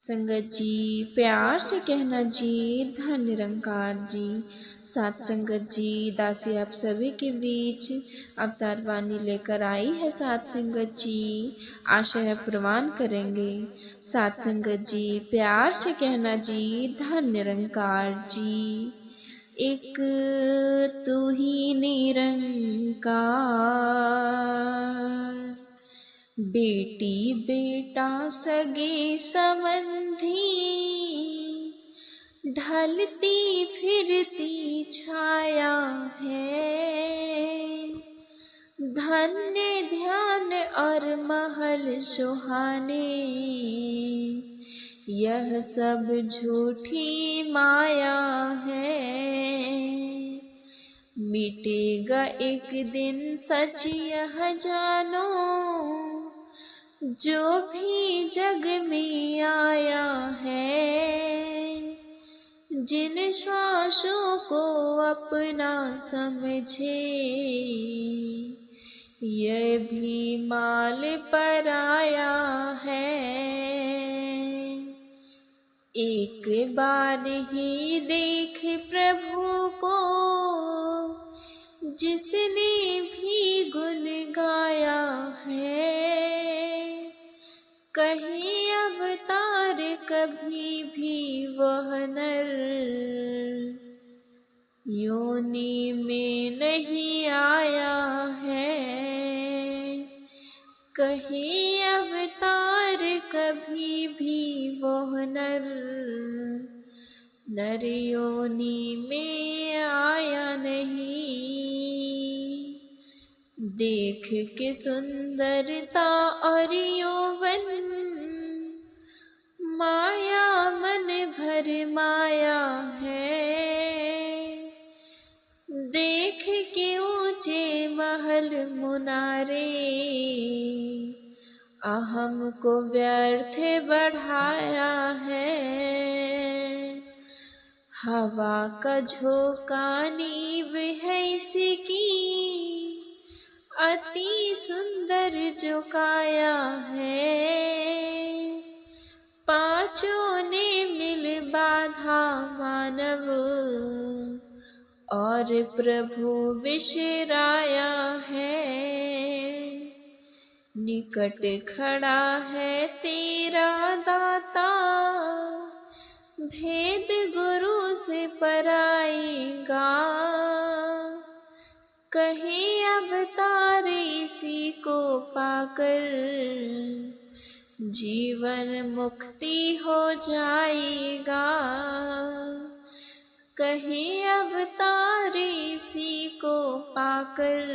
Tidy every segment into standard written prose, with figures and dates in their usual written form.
संगत जी प्यार से कहना जी धन निरंकार जी। साथ संगत जी दासी आप सभी के बीच अवतार वाणी लेकर आई है। साथ संगत जी आशय प्रवान करेंगे। साथ संगत जी प्यार से कहना जी धन निरंकार जी। एक तू ही निरंकार, बेटी बेटा सगे संबंधी, ढलती फिरती छाया है। धन्य ध्यान और महल सुहाने, यह सब झूठी माया है। मिटेगा एक दिन सच यह जानो, जो भी जग में आया है। जिन श्वासों को अपना समझे, यह भी माल पराया है। एक बार ही देख प्रभु को, जिसने भी गुण गाया है। कहीं अवतार कभी भी वह नर, योनि में नहीं आया है। कहीं अवतार कभी भी वह नर, नर योनि में आया नहीं। देख के सुंदरता और यौवन, माया मन भर माया है। देख के ऊंचे महल मुनारे, अहम को व्यर्थ बढ़ाया है। हवा का झोंका नींव है इसकी, अति सुंदर जो काया है। पांचों ने मिल बाधा मानव, और प्रभु विसराया है। निकट खड़ा है तेरा दाता, भेद गुरु से पराएगा। कहे अवतार इसी को पाकर, जीवन मुक्ति हो जाएगा। कहे अवतार इसी को पाकर,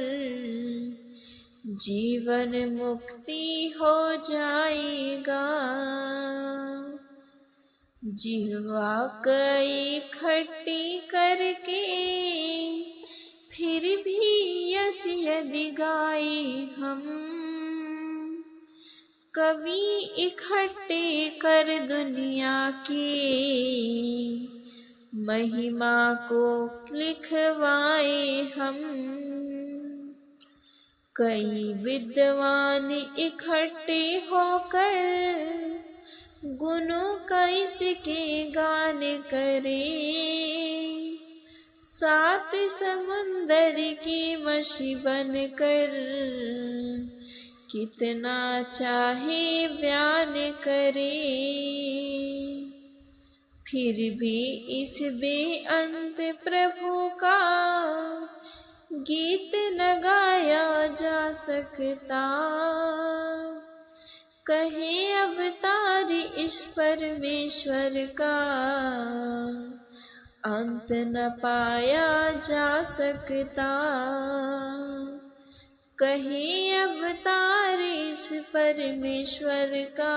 जीवन मुक्ति हो जाएगा। जिह्वा कई खट्टी करके, फिर भी यस यदि गाए हम। कवि इकट्ठे कर दुनिया की, महिमा को लिखवाए हम। कई विद्वान इकट्ठे होकर, गुणों का इसके गान करे। सात समुंदर की मछली बनकर, कितना चाहे बयान करे। फिर भी इस बेअंत प्रभु का, गीत न गाया जा सकता। कहे अवतार इस परमेश्वर का, अंत न पाया जा सकता। कहे अवतार इस परमेश्वर का,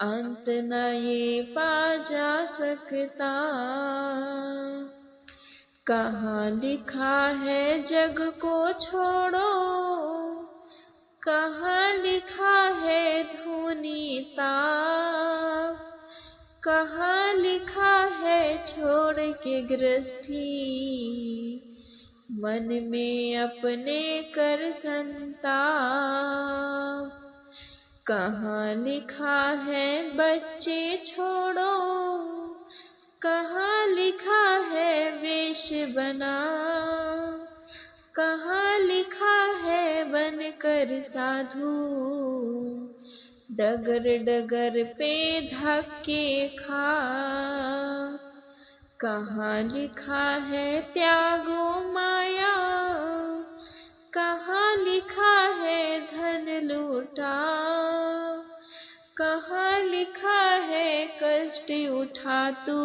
अंत न ये पा जा सकता। कहाँ लिखा है जग को छोड़ो, कहाँ लिखा है धुनीता। कहाँ लिखा है छोड़ के गृहस्थी, मन में अपने कर संताप। कहाँ लिखा है बच्चे छोड़ो, कहाँ लिखा है वेश बना, कहाँ लिखा है बनकर साधु, डगर डगर पे धक्के खा। कहाँ लिखा है त्यागो माया, कहाँ लिखा है धन लूटा, कहाँ लिखा है कष्ट उठा तू,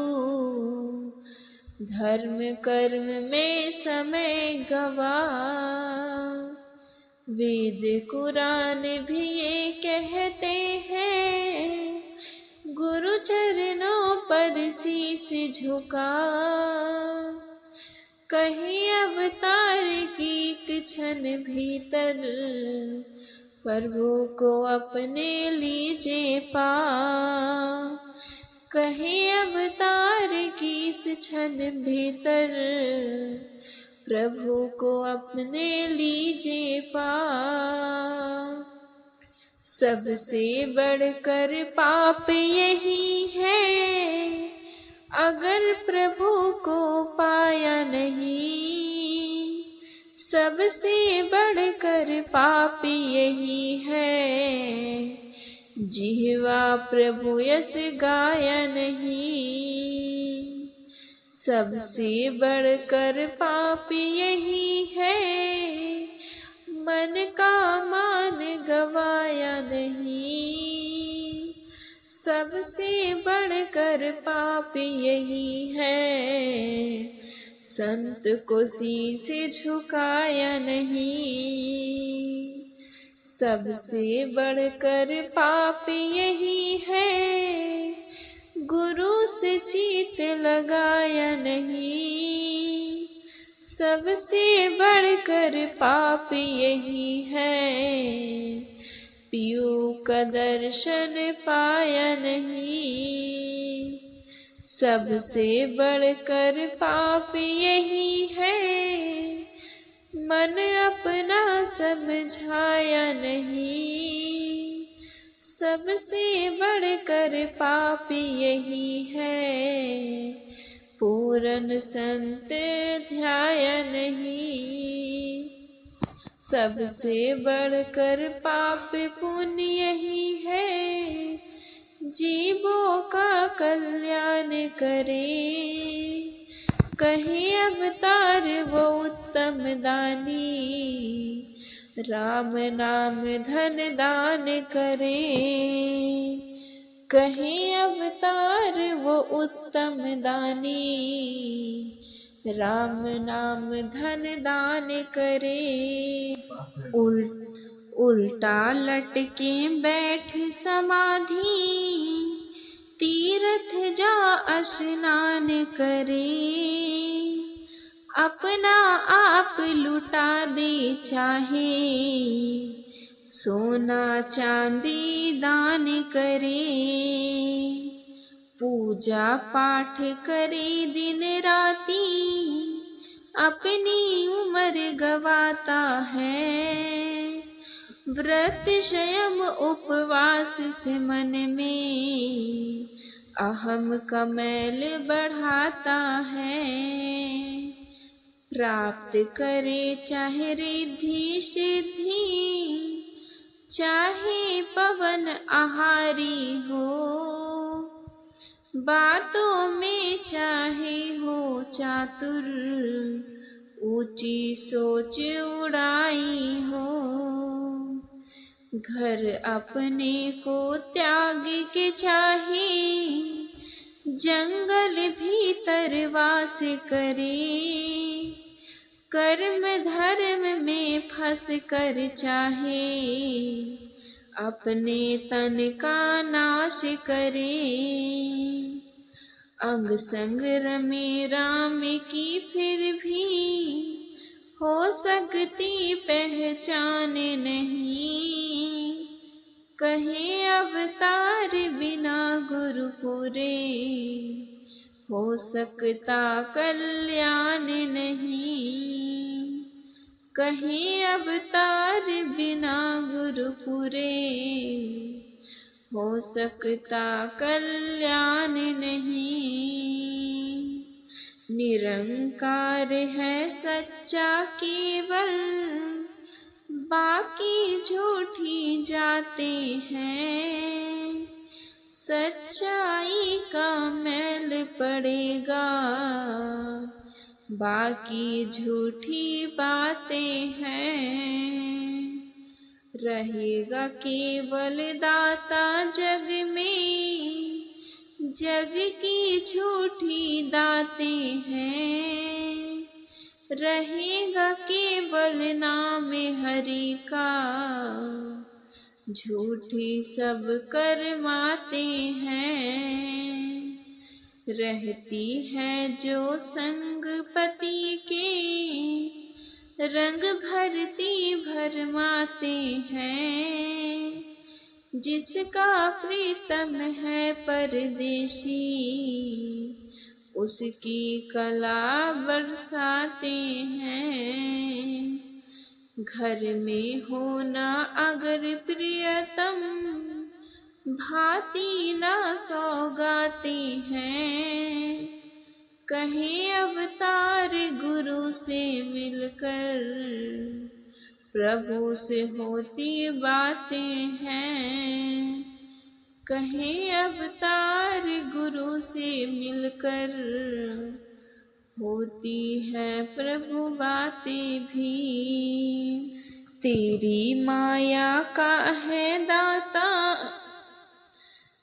धर्म कर्म में समय गवा। वेद कुरान भी ये कहते हैं, गुरु चरणों पर शीश झुका। कहीं अवतार की क्षण भीतर, प्रभु को अपने लीजिए पा। कहीं अवतार की क्षण भीतर, प्रभु को अपने लीजिए पा। सबसे बढ़कर पाप यही है, अगर प्रभु को पाया नहीं। सबसे बढ़कर पाप यही है, जिह्वा प्रभु यस गाया नहीं। सबसे बढ़कर पाप यही है, मन का मान गवाया नहीं। सबसे बढ़कर पाप यही है, संत को शीश झुकाया नहीं। सबसे बढ़कर पाप यही है, गुरु से चित लगाया नहीं। सबसे बढ़कर पाप यही है, पियू का दर्शन पाया नहीं। सबसे बढ़कर पाप यही है, मन अपना समझाया नहीं। सबसे बढ़कर पाप यही है, पूरन संत ध्याया नहीं। सबसे बढ़कर पाप पुण्य यही है, जीवों का कल्याण करे। कहीं अवतार वो उत्तम दानी, राम नाम धन दान करे। कहीं अवतार वो उत्तम दानी, राम नाम धन दान करे। उल्टा लटके बैठ समाधि, तीर्थ जा स्नान करे। अपना आप लुटा दे चाहे, सोना चांदी दान करे। पूजा पाठ करे दिन राती, अपनी उम्र गवाता है। व्रत संयम उपवास से मन में, अहम का मैल बढ़ाता है। प्राप्त करे चाहे रिद्धि सिद्धि, चाहे पवन आहारी हो। बातों में चाहे हो चातुर, ऊंची सोच उड़ाई हो। घर अपने को त्याग के चाहे, जंगल भीतर वास करे। कर्म धर्म में फंस कर चाहे, अपने तन का नाश करे। अंग संग रमे राम की फिर भी, हो सकती पहचान नहीं। कहीं अवतार बिना गुरु पूरे, हो सकता कल्याण नहीं। कहीं अवतार बिना गुरुपुरे, हो सकता कल्याण नहीं। निरंकार है सच्चा केवल, बाकी झूठी जाते हैं। सच्चाई का मैल पड़ेगा, बाकी झूठी बातें हैं। रहेगा केवल दाता जग में, जग की झूठी दातें हैं। रहेगा केवल नाम हरि का, झूठी सब करवाते हैं। रहती है जो संग पति के, रंग भरती भरमाते हैं। जिसका प्रीतम है परदेसी, उसकी कला बरसाते हैं। घर में होना अगर प्रियतम, भांति ना सौगाते हैं। कहीं अवतार गुरु से मिलकर, प्रभु से होती बातें हैं। कहीं अवतार गुरु से मिलकर, होती है प्रभु बातें भी। तेरी माया का है दाता,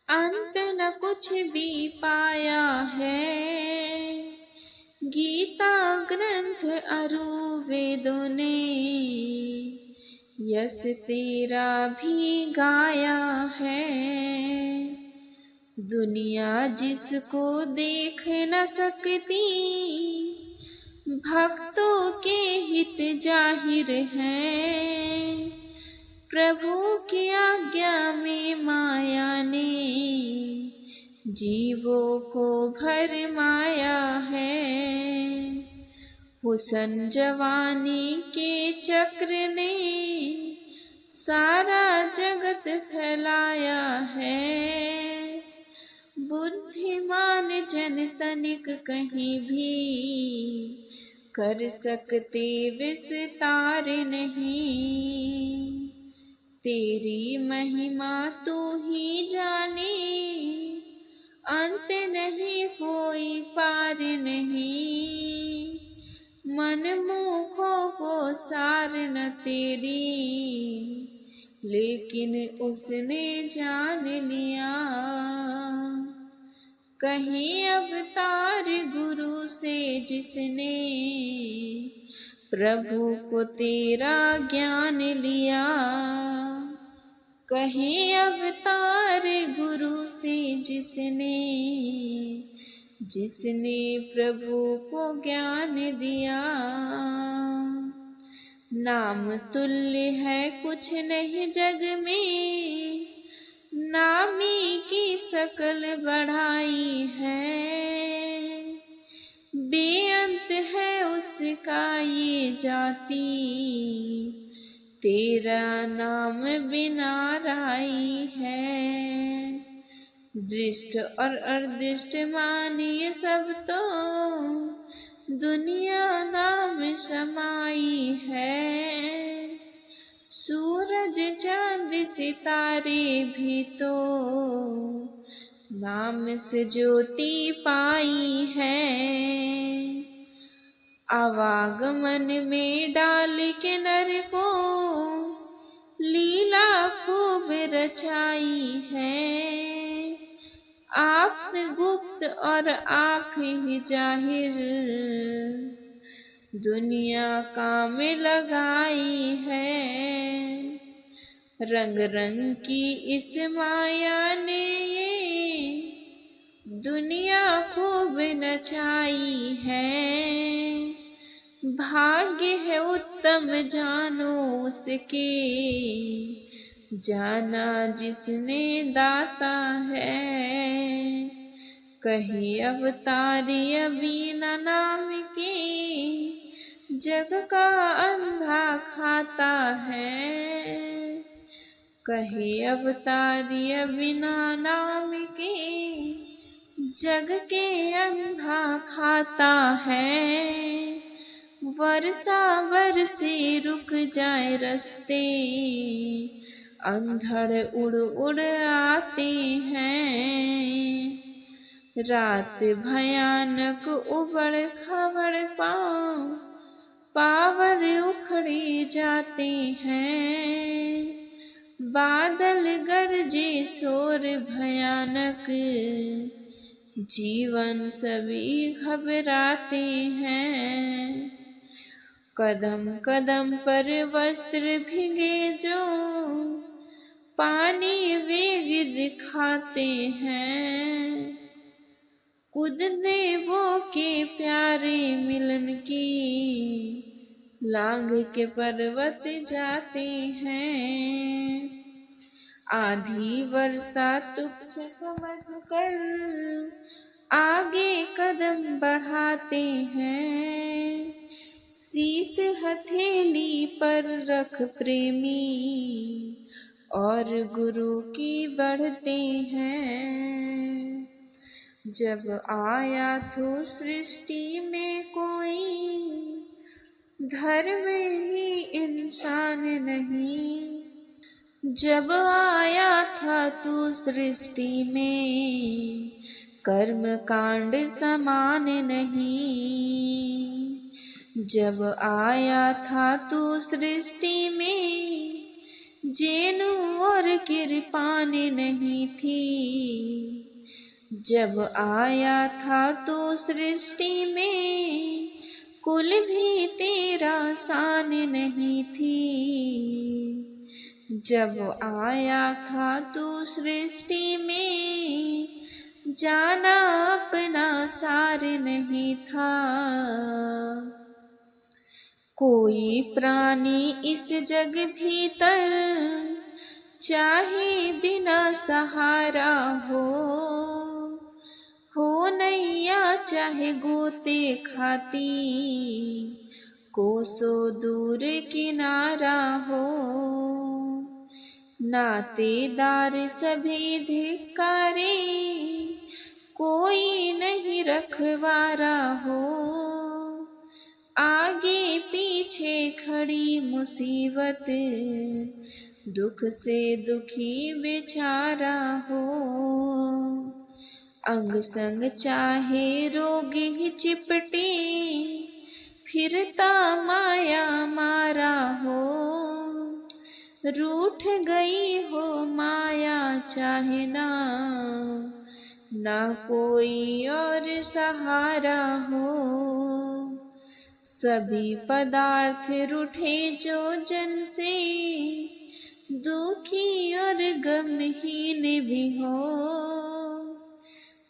अंत न कुछ भी पाया है। गीता ग्रंथ अरु वेदों ने, यश तेरा भी गाया है। दुनिया जिसको देख न सकती, भक्तों के हित जाहिर है। प्रभु की आज्ञा में माया ने, जीवों को भरमाया है। हुसन जवानी के चक्र ने, सारा जगत फैलाया है। बुद्धिमान जन तनिक कहीं भी, कर सकते विस्तार नहीं। तेरी महिमा तू ही जाने, अंत नहीं कोई पार नहीं। मनमुखों को सार न तेरी, लेकिन उसने जान लिया। कहीं अवतार गुरु से जिसने, प्रभु को तेरा ज्ञान लिया। कहीं अवतार गुरु से जिसने, जिसने प्रभु को ज्ञान दिया। नाम तुल्य है कुछ नहीं जग में, नामी की सकल बढ़ाई है। बेअंत है उसका ये जाति, तेरा नाम बिना राई है। दृष्ट और अदृष्ट मानिए सब तो, दुनिया नाम समाई है। सूरज चांद सितारे भी तो, नाम से ज्योति पाई है। आवागमन में डाल के नर को, लीला खूब रचाई है। आप गुप्त और आप ही जाहिर, दुनिया काम लगाई है। रंग रंग की इस माया ने ये, दुनिया खूब नचाई है। भाग्य है उत्तम जानो उसके, जाना जिसने दाता है। कहीं अवतारी बिना नाम के, जग का अंधा खाता है। कहे अवतारिय बिना नाम के, जग के अंधा खाता है। वर्षा बरसे रुक जाए रस्ते, अंधड़ उड़ उड़ आते हैं। रात भयानक उबड़ खाबड़ पाँव, पावर उखड़े जाते हैं। बादल गरजे शोर भयानक, जीवन सभी घबराते हैं। कदम कदम पर वस्त्र भीगे जो, पानी वेग दिखाते हैं। खुद देवों के प्यारे मिलन की, लांघ के पर्वत जाते हैं। आधी वर्षा तुच्छ समझ कर, आगे कदम बढ़ाते हैं। शीश हथेली पर रख प्रेमी, और गुरु की बढ़ते हैं। जब आया तो सृष्टि में कोई, धर्म ही इंसान नहीं। जब आया था तू सृष्टि में, कर्म कांड समान नहीं। जब आया था तू सृष्टि में, जेनु और कृपान नहीं थी। जब आया था तो सृष्टि में, कुल भी तेरा शान नहीं थी। जब आया था तो सृष्टि में, जाना अपना सार नहीं था। कोई प्राणी इस जग भीतर, चाहे बिना सहारा हो नैया चाहे गोते खाती, कोसों दूर किनारा हो। नातेदार सभी धिक्कारे, कोई नहीं रखवारा हो। आगे पीछे खड़ी मुसीबत, दुख से दुखी बेचारा हो। अंग संग चाहे रोग ही चिपटे, फिरता माया मारा हो। रूठ गई हो माया चाहे ना कोई और सहारा हो। सभी पदार्थ रूठे जो जन से, दुखी और गमहीन भी हो।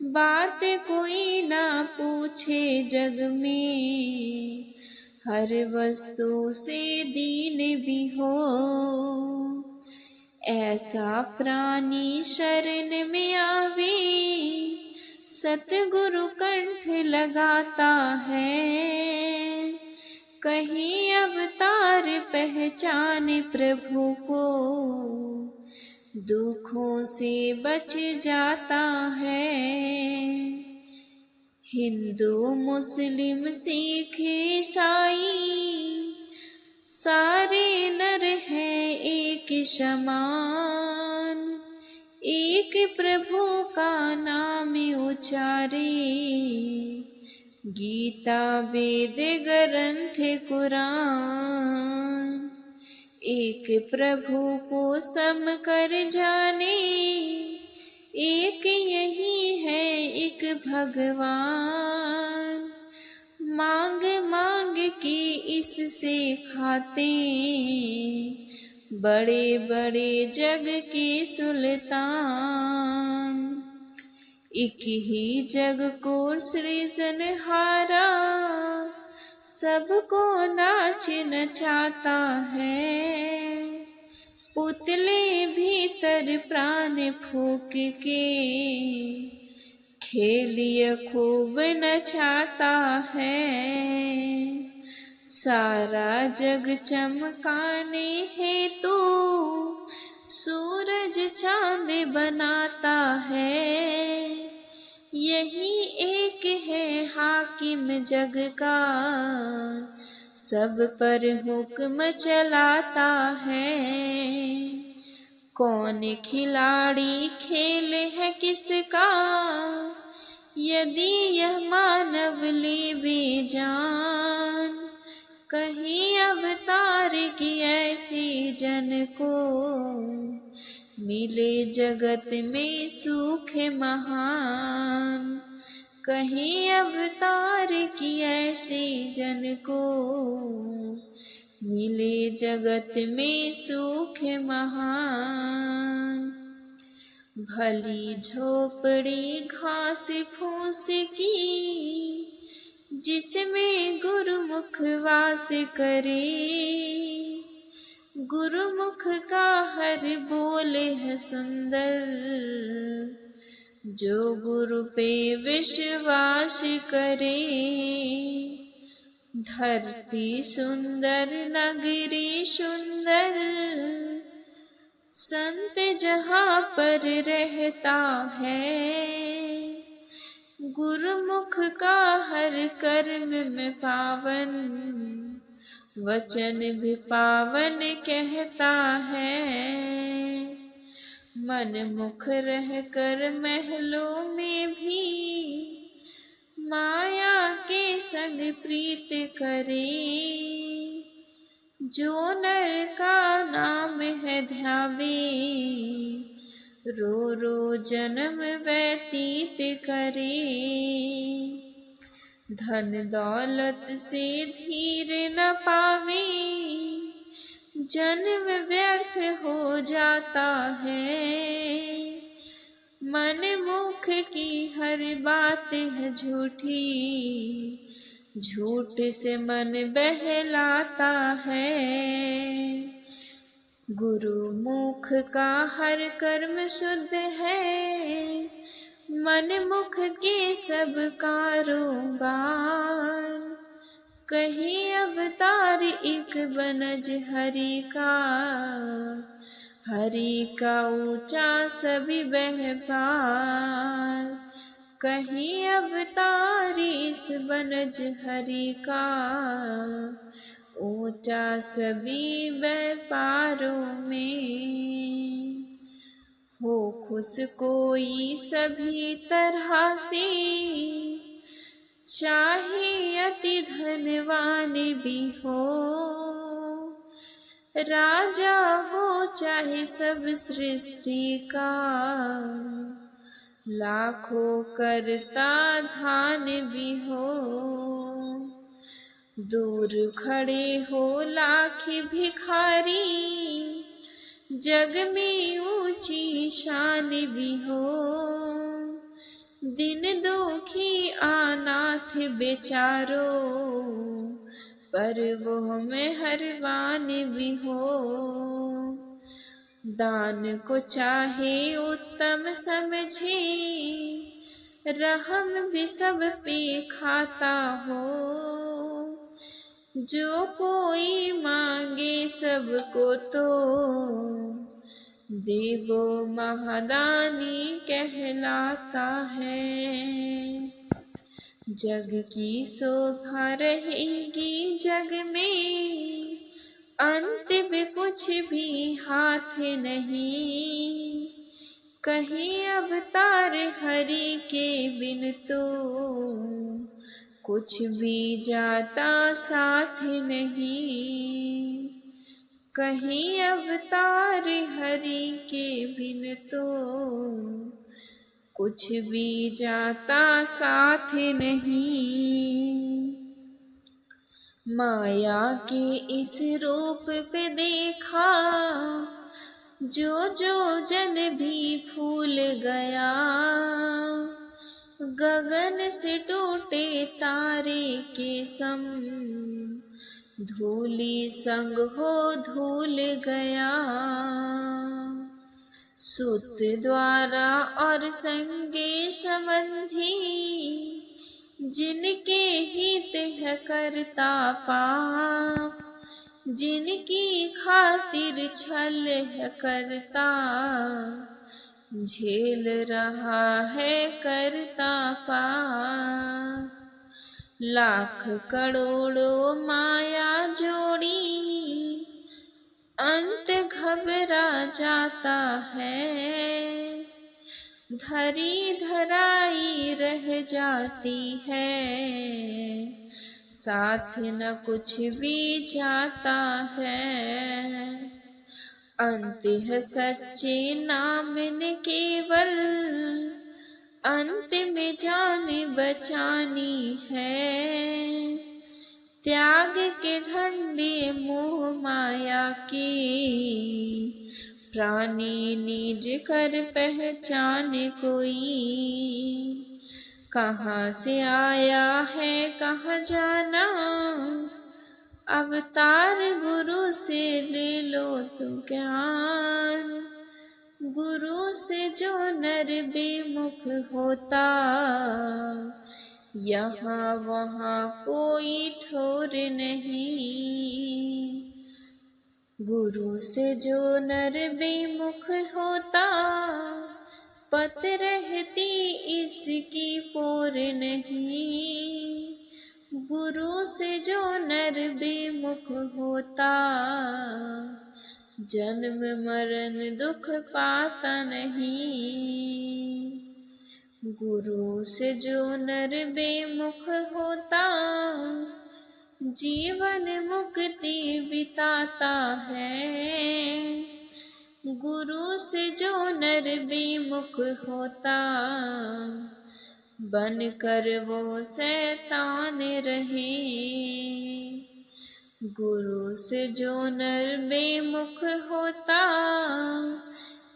बात कोई ना पूछे जग में, हर वस्तु से दीन भी हो। ऐसा प्राणी शरण में आवे, सतगुरु कंठ लगाता है। कहीं अवतार पहचान प्रभु को, दुखों से बच जाता है। हिंदू मुस्लिम सिख ईसाई, सारे नर हैं एक समान। एक प्रभु का नाम उचारे, गीता वेद ग्रंथ कुरान। एक प्रभु को सम कर जाने, एक यही है एक भगवान। मांग मांग के इससे खाते, बड़े बड़े जग के सुल्तान। एक ही जग को सृजनहारा, सबको नाच नचाता है। पुतले भीतर प्राण फूंक के, खेलिए खूब नचाता है। सारा जग चमकाने हेतु सूरज चांद बनाता है। यही एक है हाकिम जग का, सब पर हुक्म चलाता है। कौन खिलाड़ी खेल है किसका, यदि यह मानव लेवे जान। कहीं अवतार की ऐसी जन को, मिले जगत में सुख महान। कहीं अवतार की ऐसी जन को, मिले जगत में सुख महान। भली झोपड़ी घास फूस की, जिसमें गुरुमुख वास करे। गुरुमुख का हर बोल है सुंदर, जो गुरु पे विश्वास करे। धरती सुंदर नगरी सुंदर, संत जहाँ पर रहता है। गुरुमुख का हर कर्म में पावन, वचन भी पावन कहता है। मन मुख रह कर महलों में भी, माया के संग प्रीत करे। जो नर का नाम है ध्यावे, रो रो जन्म व्यतीत करे। धन दौलत से धीर न पावे, जन्म व्यर्थ हो जाता है। मन मुख की हर बात है झूठी, झूठ से मन बहलाता है। गुरु मुख का हर कर्म शुद्ध है, मन मुख के सब कारोबार। कहीं अवतार एक बनज हरि का, हरि का ऊंचा सभी व्यापार। कहीं अवतार इस बनज हरि का, ऊंचा सभी व्यापारों में। हो खुश कोई सभी तरह से, चाहे अति धनवान भी हो। राजा हो चाहे सब सृष्टि का, लाखों करता धान भी हो। दूर खड़े हो लाख भिखारी, जग में ऊंची शान भी हो। दिन दुखी अनाथ बेचारो, पर वो मेहरबान भी हो। दान को चाहे उत्तम समझे, रहम भी सब पे खाता हो। जो कोई मांगे सबको तो, देवो महादानी कहलाता है। जग की शोभा रहेगी जग में, अंत में कुछ भी हाथ नहीं। कहीं अवतार हरि के बिन तो, कुछ भी जाता साथ नहीं। कहीं अवतार हरि के बिन तो, कुछ भी जाता साथ नहीं। माया के इस रूप पे देखा, जो जो जन भी फूल गया। गगन से टूटे तारे के सम, धूली संग हो धूल गया। सूत द्वारा और संगे संबंधी, जिनके हित है करता पाप, जिनकी खातिर छल है करता, झेल रहा है करता पाप। लाख करोड़ों माया जोड़ी, अंत घबरा जाता है, धरी धराई रह जाती है, साथ न कुछ भी जाता है। अंत है सच्चे नाम ने केवल, अंत में जान बचानी है, त्याग के ढंडे मोह माया की, प्राणी निज कर पहचान कोई। कहाँ से आया है कहाँ जाना, अवतार गुरु से ले लो तो ज्ञान। गुरु से जो नर बेमुख होता, यहाँ वहाँ कोई ठोर नहीं। गुरु से जो नर बेमुख होता, पत रहती इसकी पोर नहीं। गुरु से जो नर बेमुख होता, जन्म मरण दुख पाता नहीं। गुरु से जो नर बेमुख होता, जीवन मुक्ति बिताता है। गुरु से जो नर बेमुख होता, बन कर वो शैतान रहे। गुरु से जो नर बेमुख होता,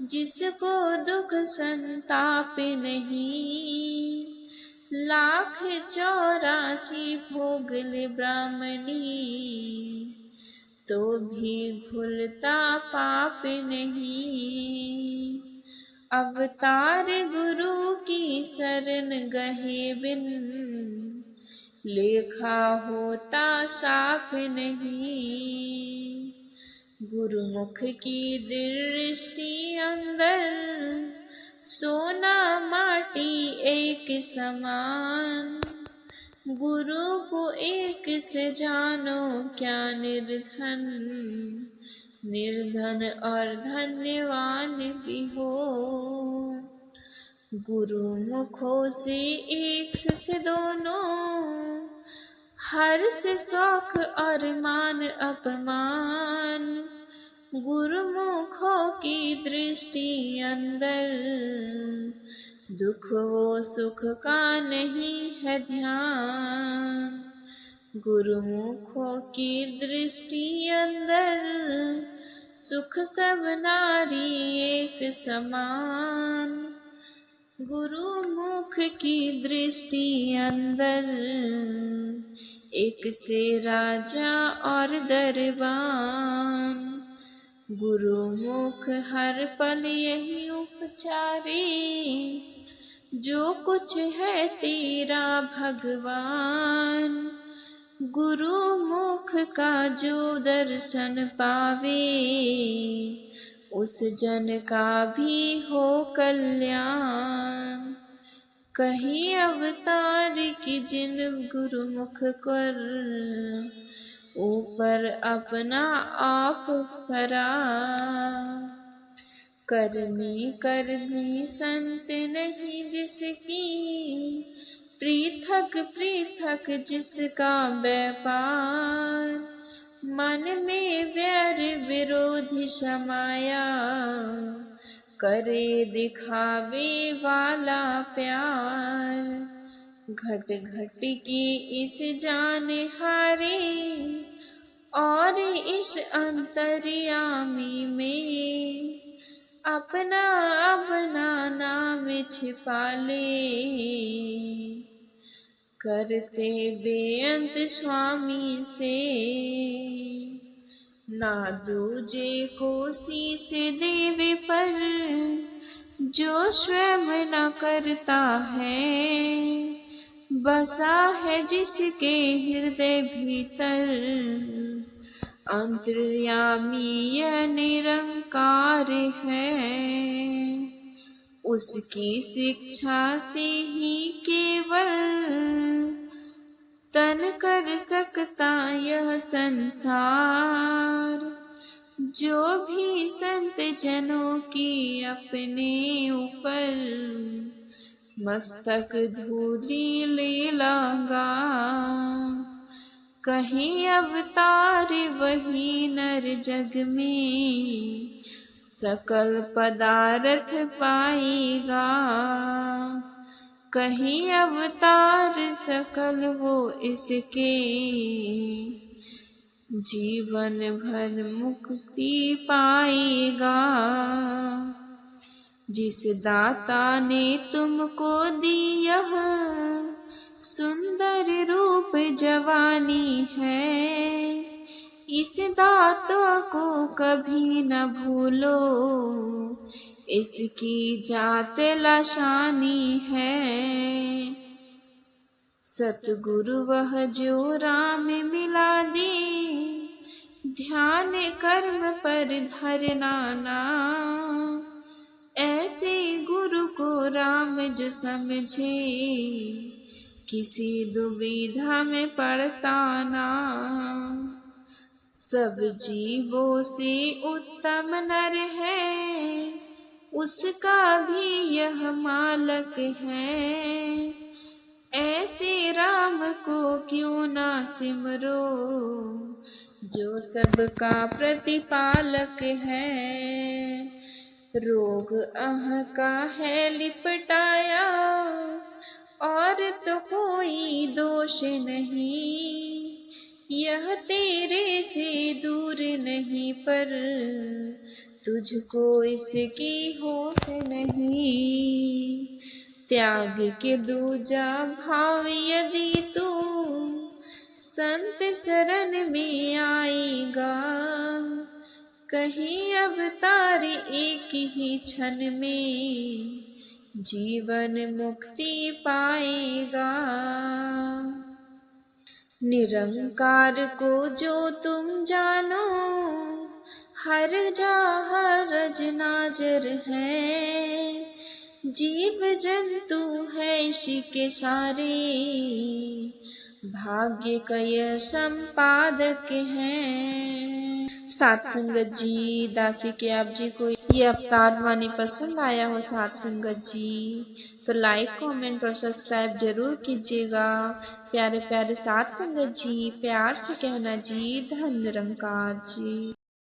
जिसको दुख संताप नहीं। 1,84 भोग ले ब्राह्मणी, तो भी घुलता पाप नहीं। अवतार गुरु की शरण गहे बिन, लेखा होता साफ नहीं। गुरुमुख की दृष्टि अंदर, सोना माटी एक समान। गुरु को एक से जानो क्या निर्धन, निर्धन और धन्यवान भी हो। गुरु मुखों से एक से दोनों, हर्ष शौक और मान अपमान। गुरुमुखों की दृष्टि अंदर, दुख वो सुख का नहीं है ध्यान। गुरुमुखों की दृष्टि अंदर, सुख सब नारी एक समान। गुरुमुख की दृष्टि अंदर, एक से राजा और दरबान। गुरुमुख हर पल यही उपचारे, जो कुछ है तेरा भगवान। गुरुमुख का जो दर्शन पावे, उस जन का भी हो कल्याण। कहीं अवतार की जिन गुरुमुख कर, ऊपर अपना आप परा। करनी करनी संत नहीं जिसकी, पृथक पृथक जिसका व्यापार। मन में वैर विरोधी समाया, करे दिखावे वाला प्यार। घट घट की इस जाने हारे, और इस अंतर्यामी में, अपना अपना नाम छिपा ले। करते बेअंत स्वामी से, ना दूजे को शीस देवे पर, जो स्वयं न करता है। बसा है जिसके हृदय भीतर, अंतर्यामी यह निरंकार है। उसकी शिक्षा से ही केवल तन कर सकता यह संसार। जो भी संत जनों की अपने ऊपर मस्तक धूली ले लगा, कहीं अवतार वही नर जग में सकल पदार्थ पाएगा। कहीं अवतार सकल वो इसके जीवन भर मुक्ति पाएगा। जिस दाता ने तुमको दी यह सुंदर रूप जवानी है, इस दाता को कभी न भूलो, इसकी जात लाशानी है। सतगुरु वह जो राम मिला दे, ध्यान कर्म पर धरना नाम। ऐसे गुरु को राम जो समझे, किसी दुविधा में पड़ता ना। सब जीवों से उत्तम नर है, उसका भी यह मालक है। ऐसे राम को क्यों ना सिमरो, जो सबका प्रतिपालक है। रोग अह का है लिपटाया, और तो कोई दोष नहीं। यह तेरे से दूर नहीं, पर तुझको इसकी होश नहीं। त्याग के दूजा भाव यदि तू संत शरण में आएगा, कहीं अवतार एक ही क्षण में जीवन मुक्ति पाएगा। निरंकार को जो तुम जानो, हर जहाँ रज नाजर है। जीव जंतु है इश्के सारे, भाग्य का यह संपादक है। साथ संगत जी, दासी के आप जी को ये अवतार वाणी पसंद आया हो साथ संगत जी, तो लाइक कमेंट और सब्सक्राइब जरूर कीजिएगा। प्यारे प्यारे साथ संगत जी, प्यार से कहना जी धन निरंकार जी।